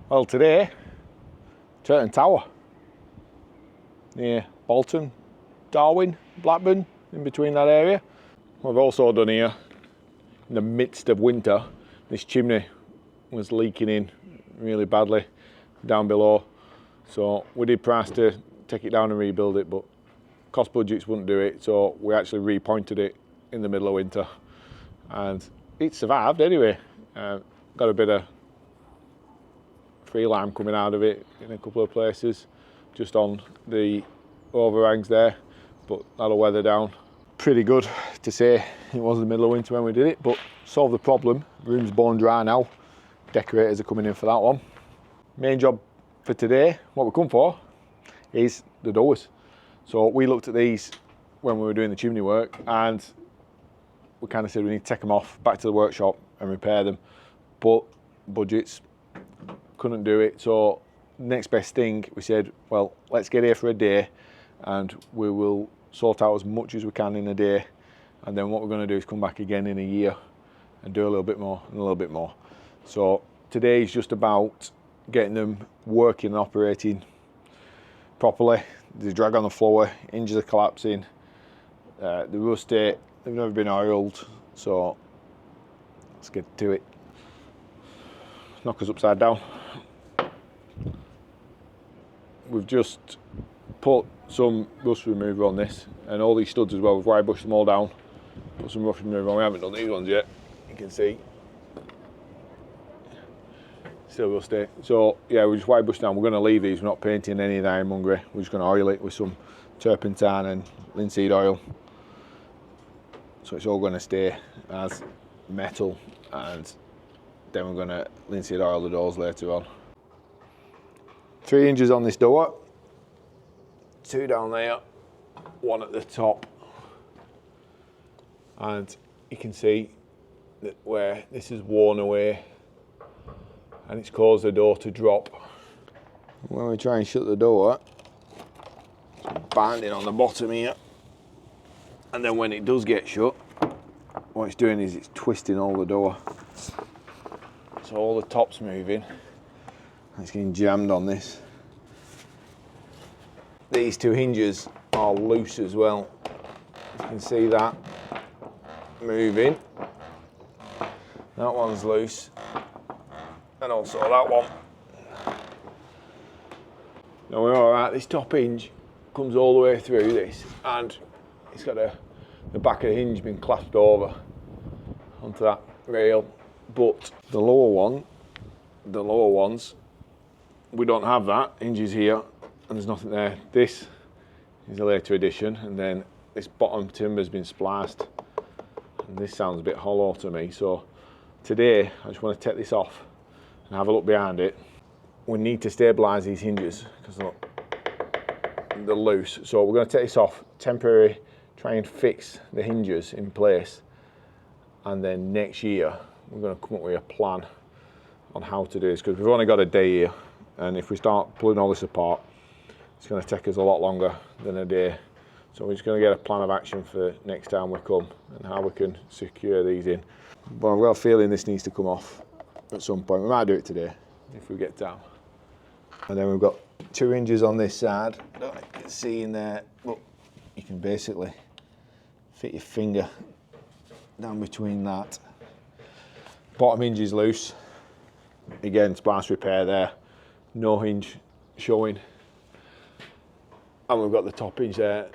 Well, today, Turton Tower near Bolton, Darwen, Blackburn, in between that area. We've also done here, in the midst of winter, this chimney was leaking in really badly down below. So we did price to take it down and rebuild it, but cost budgets wouldn't do it, so we actually repointed it in the middle of winter. And it survived anyway. Got a bit of free lime coming out of it in a couple of places, just on the overhangs there, but that'll weather down. Pretty good to say it was the middle of winter when we did it, but solved the problem. Room's bone dry now. Decorators are coming in for that one. Main job for today, what we come for, is the doors. So we looked at these when we were doing the chimney work, and we kind of said we need to take them off, back to the workshop and repair them, but budgets couldn't do it. So next best thing, we said, well, let's get here for a day and we will sort out as much as we can in a day, and then what we're going to do is come back again in a year and do a little bit more and a little bit more. So today is just about getting them working and operating properly. There's drag on the floor, hinges are collapsing, the rusty, they've never been oiled, so let's get to it. Knock us upside down. We've just put some rust remover on this, and all these studs as well. We've wire brushed them all down, put some rust remover on. We haven't done these ones yet, you can see. Still rusty. So yeah, we just wire brushed down. We're going to leave these, we're not painting any of the ironmongery. We're just going to oil it with some turpentine and linseed oil. So it's all going to stay as metal, and then we're going to linseed oil the doors later on. 3 hinges on this door, 2 down there, 1 at the top, and you can see that where this is worn away and it's caused the door to drop. When we try and shut the door, it's binding on the bottom here, and then when it does get shut, what it's doing is it's twisting all the door. So all the top's moving, it's getting jammed on this. These 2 hinges are loose as well. You can see that moving. That one's loose, and also that one. Now we're all right. This top hinge comes all the way through this, and it's got the back of the hinge been clasped over onto that rail. But the lower ones, we don't have that. Hinges here, and there's nothing there. This is a later addition, and then this bottom timber's been spliced, and this sounds a bit hollow to me. So today, I just want to take this off and have a look behind it. We need to stabilise these hinges, because look, they're loose. So we're going to take this off, temporary, try and fix the hinges in place, and then next year, we're going to come up with a plan on how to do this, because we've only got a day here, and if we start pulling all this apart, it's going to take us a lot longer than a day. So we're just going to get a plan of action for next time we come and how we can secure these in. But I've got a feeling this needs to come off at some point. We might do it today if we get down. And then we've got 2 hinges on this side. I don't know if you can see in there, but you can basically fit your finger down between that. Bottom hinge is loose. Again, splice repair there. No hinge showing. And we've got the top hinge there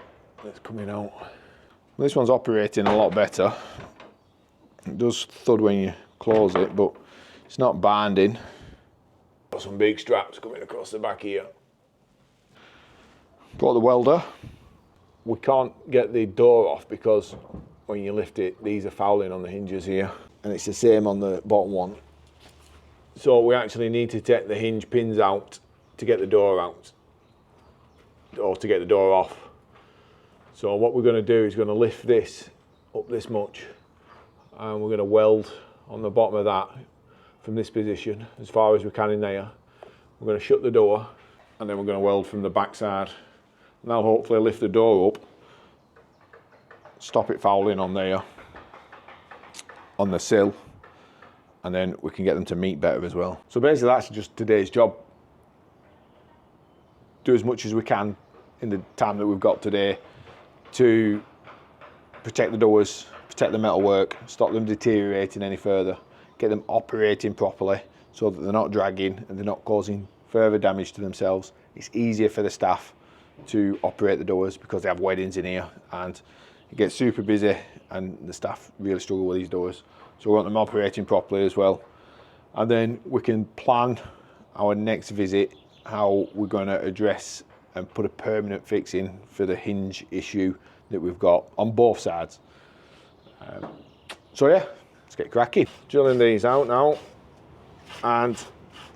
that's coming out. This one's operating a lot better. It does thud when you close it, but it's not binding. Got some big straps coming across the back here. Got the welder. We can't get the door off because when you lift it, these are fouling on the hinges here. And it's the same on the bottom one. So we actually need to take the hinge pins out to get the door out, or to get the door off. So what we're going to do is going to lift this up this much, and we're going to weld on the bottom of that from this position as far as we can in there. We're going to shut the door, and then we're going to weld from the back side. And that'll hopefully lift the door up, stop it fouling on there, on the sill, and then we can get them to meet better as well. So basically that's just today's job. Do as much as we can in the time that we've got today to protect the doors, protect the metalwork, stop them deteriorating any further, get them operating properly so that they're not dragging and they're not causing further damage to themselves. It's easier for the staff to operate the doors because they have weddings in here and it gets super busy and the staff really struggle with these doors. So we want them operating properly as well. And then we can plan our next visit, how we're going to address and put a permanent fix in for the hinge issue that we've got on both sides. So yeah, let's get cracking. Drilling these out now, and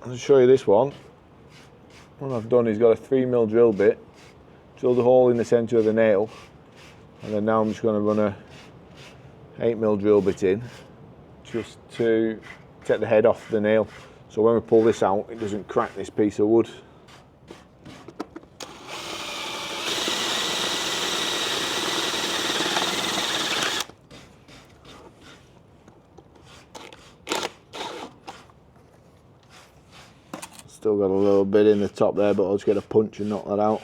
I'll show you this one. What I've done is got a 3mm drill bit, drilled a hole in the centre of the nail, and then now I'm just going to run a 8mm drill bit in just to take the head off the nail, so when we pull this out it doesn't crack this piece of wood. Still got a little bit in the top there, but I'll just get a punch and knock that out.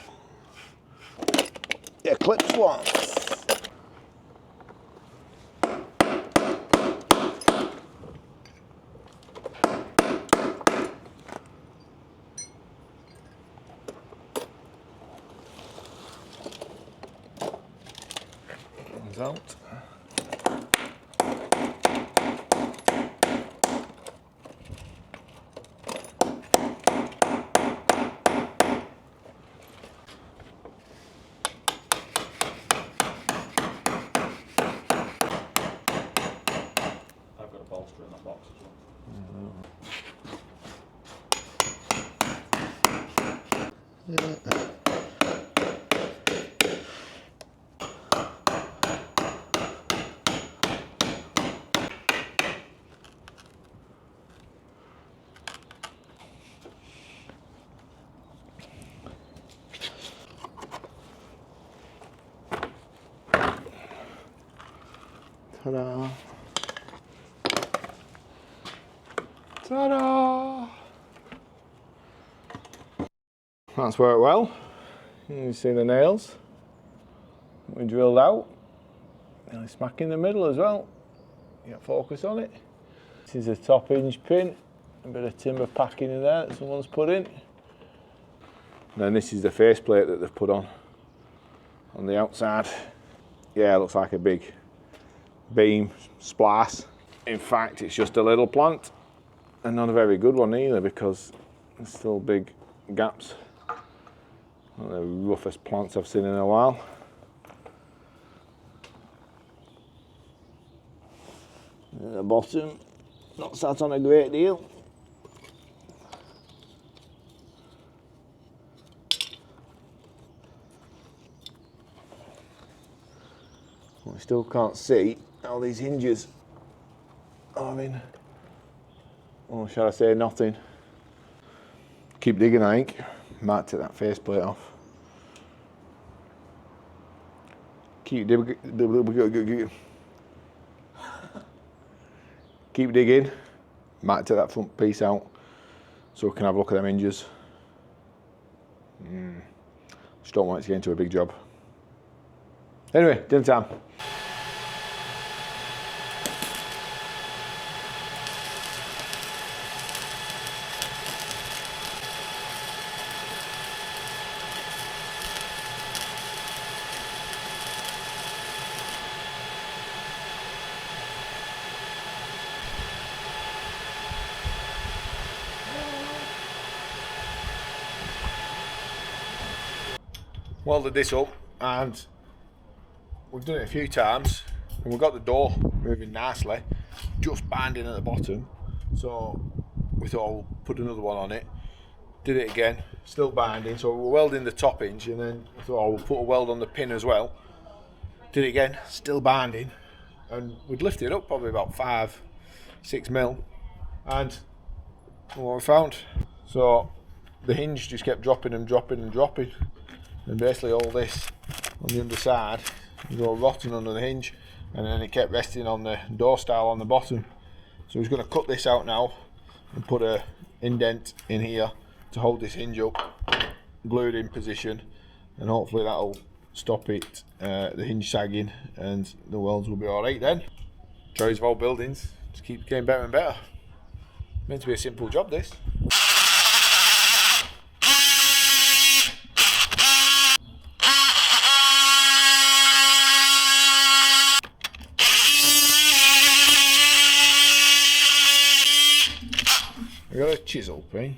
Yeah, clips once. One's out. In that box as well. Ta-da! Ta-da! That's worked well. You can see the nails we drilled out. Nearly smack in the middle as well. Get focus on it. This is a top hinge pin. A bit of timber packing in there that someone's put in. And then this is the faceplate that they've put on the outside. Yeah, it looks like a big beam splice. In fact, it's just a little plant. And not a very good one either, because there's still big gaps. One of the roughest plants I've seen in a while. And at the bottom, not sat on a great deal. We still can't see how these hinges are in. Or shall I say nothing? Keep digging, I think. Might take that faceplate off. Keep digging. Keep digging. Might take that front piece out so we can have a look at them hinges. Just don't want it to get into a big job. Anyway, dinner time. Welded this up, and we've done it a few times, and we've got the door moving nicely, just binding at the bottom, so we thought we'll put another one on it. Did it again, still binding, so we're welding the top hinge, and then we thought we'll put a weld on the pin as well. Did it again, still binding, and we'd lifted it up probably about 5-6 mil, and what we found. So the hinge just kept dropping and dropping and dropping. And basically all this on the underside was all rotten under the hinge, and then it kept resting on the door stile on the bottom. So we're just going to cut this out now and put a indent in here to hold this hinge up, glue it in position, and hopefully that'll stop it, the hinge sagging, and the welds will be alright then. Joys of old buildings, just keep getting better and better. Meant to be a simple job, this. I got a chisel, eh?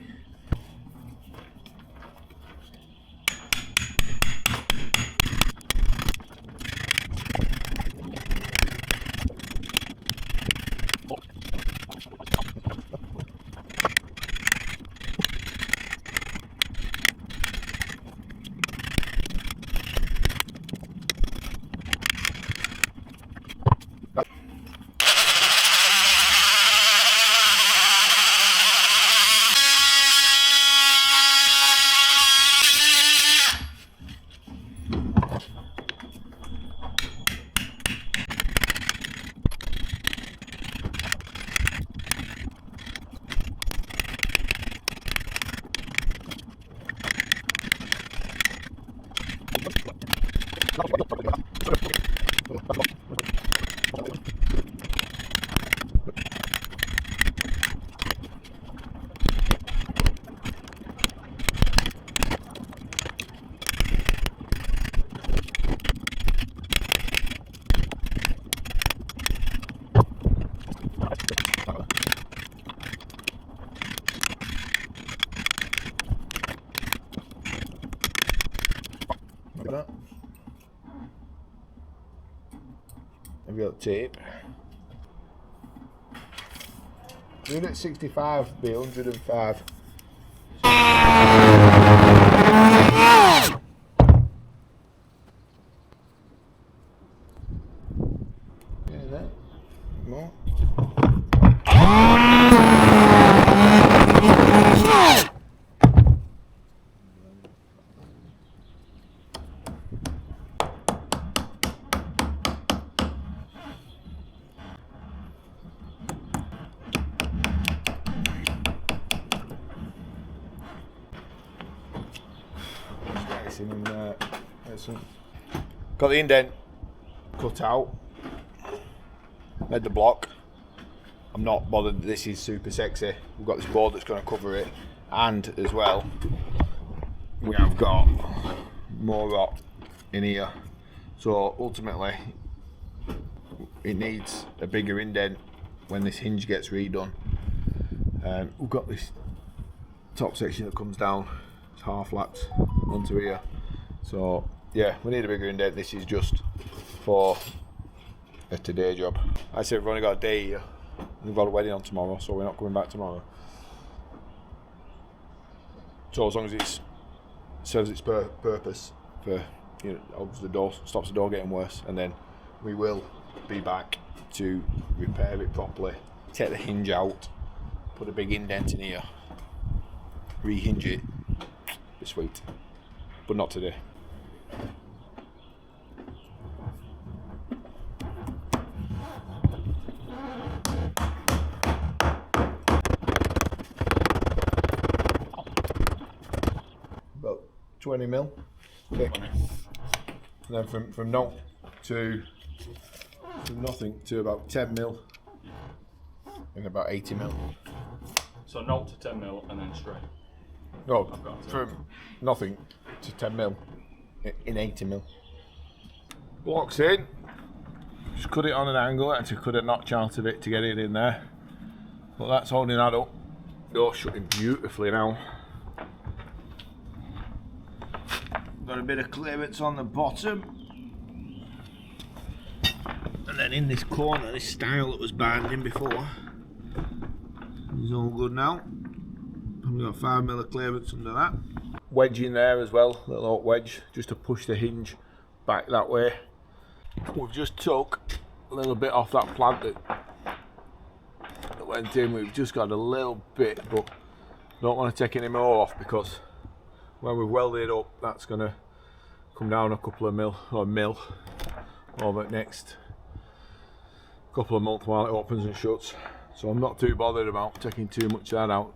Have you got tape? Unit 65 be 105. Yeah, that. More. Got the indent cut out, made the block. I'm not bothered that this is super sexy. We've got this board that's going to cover it, and as well we have got more rot in here, so ultimately it needs a bigger indent when this hinge gets redone. We've got this top section that comes down, it's half lapped onto here, so yeah, we need a bigger indent. This is just for a today job. I said we've only got a day here. We've got a wedding on tomorrow, so we're not coming back tomorrow. So as long as it serves its purpose for, you know, opens the door, stops the door getting worse, and then we will be back to repair it properly, take the hinge out, put a big indent in here, rehinge it. Be sweet, but not today. About 20 mil thick. And then from nothing to about 10 mil and about 80 mil. So 0 to 10 mil and then straight. No, from nothing to 10 mil in 80 mil. Blocks in. Just cut it on an angle. Actually could have notch out of it to get it in there, but that's holding that up. Door shutting beautifully now. Got a bit of clearance on the bottom, and then in this corner, this stile that was binding before is all good now. We've got 5 mil of clearance under that. Wedge in there as well, little oak wedge, just to push the hinge back that way. We've just took a little bit off that plant that went in. We've just got a little bit, but don't want to take any more off, because when we've welded it up, that's going to come down a couple of mil over the next couple of months while it opens and shuts. So I'm not too bothered about taking too much of that out.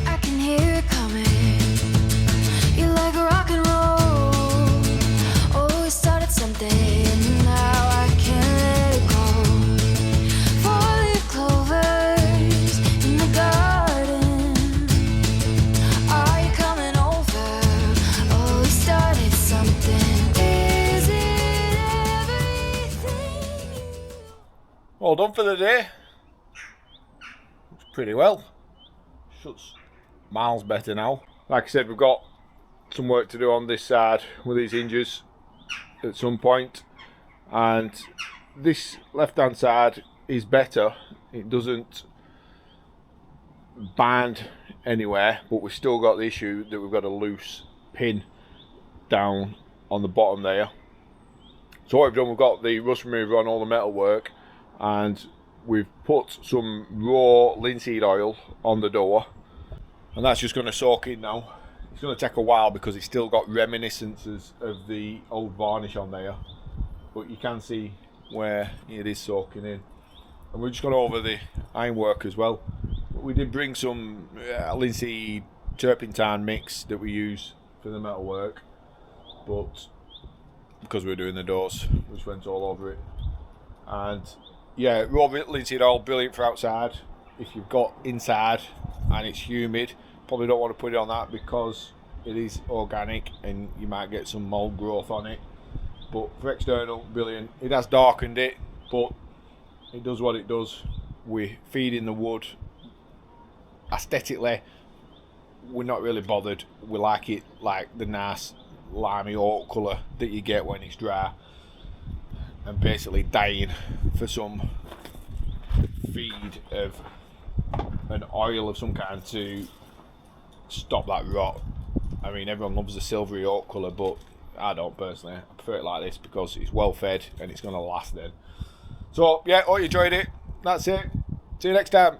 I can hear it coming. You like rock and roll. Oh, it started something. Now I can't let it go. Four-leaf clovers in the garden. Are you coming over? Oh, we started something. Is it everything? All done for the day. Looks pretty well. Shuts miles better now. Like I said, we've got some work to do on this side with these hinges at some point, and this left hand side is better. It doesn't band anywhere, but we've still got the issue that we've got a loose pin down on the bottom there. So what we've done, we've got the rust remover on all the metal work, and we've put some raw linseed oil on the door, and that's just going to soak in now. It's going to take a while because it's still got reminiscences of the old varnish on there, but you can see where it is soaking in. And we've just gone over the ironwork as well. We did bring some linseed turpentine mix that we use for the metal work, but because we were doing the doors, we just went all over it. And yeah, raw linseed oil, brilliant for outside. If you've got inside and it's humid, probably don't want to put it on that because it is organic and you might get some mold growth on it. But for external, brilliant. It has darkened it, but it does what it does. We're feeding the wood. Aesthetically, we're not really bothered. We like it like the nice limey oak colour that you get when it's dry, and basically dying for some feed of an oil of some kind to stop that rot. I mean, everyone loves the silvery oak colour, but I don't personally. I prefer it like this because it's well fed and it's going to last then. So yeah, hope you enjoyed it. That's it. See you next time.